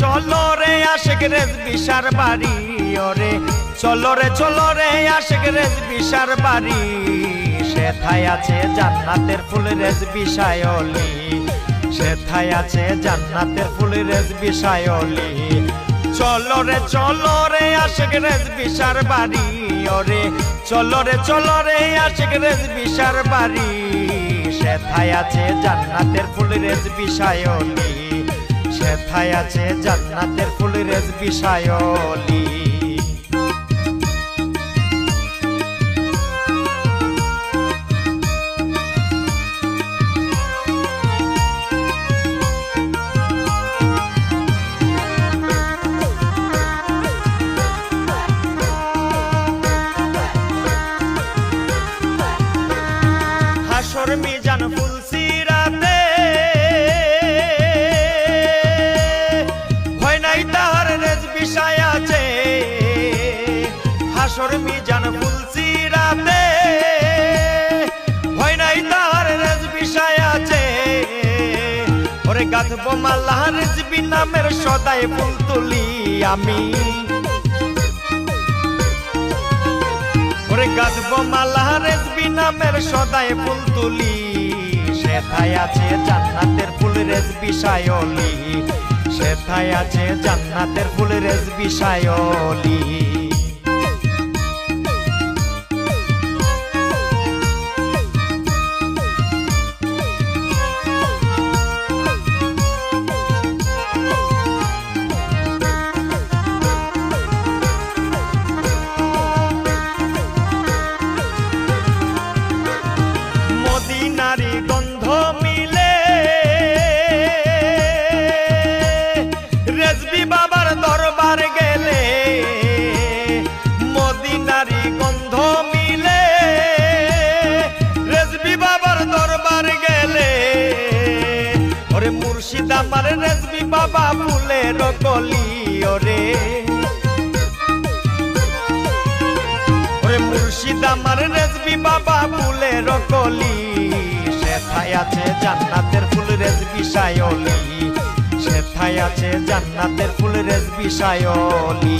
চলো রে আশেক রেজবি সার বাড়ি, ওরে চলো রে আশেক রেজবি সার বাড়ি। সেথায় আছে জান্নাতের ফুল রেজবি সায়লি, সেথায় আছে জান্নাতের ফুল রেজবি সায়লি। চলো রে আশেক রেজবি সার বাড়ি, ওরে চলো রে আশেক রেজবি সার বাড়ি। সেথায় আছে জান্নাতের ফুল রেজবি সায়লি, সেথায় আছে জান্নাতের ফুল রেজবি সায়লি। হাসর মিজান ফুলসিরাতে ভয় নাই তাহার রেজবি সায় আছে। হাসর মিজান ফুলসিরাতে ভয় নাই তাহার রেজবি সায় আছে। ওরে গাঁথবো মালা রেজবি নামের সদাই ফুল তুলি আমি, ওরে গাঁথবো মালা রেজবি নামের সদাই ফুল তুলি। সেথায় আছে জান্নাতের ফুল রেজবি সায়লি, সেথায় আছে জান্নাতের ফুল রেজবি সায়লি। মদিনারি গন্ধ মিলে রেজবি বাবার দরবার গেলে, মদিনারি গন্ধ মিলে রেজবি বাবার দরবার গেলে। ওরে মুর্শিদ আমার রেজবি বাবা ফুলের কলি, ওরে মুর্শিদ আমার রেজবি বাবা ফুলের কলি। সেথায় আছে জান্নাতের ফুল রেজবি সায়লি, সেথায় আছে জান্নাতের ফুল রেজবি সায়লি।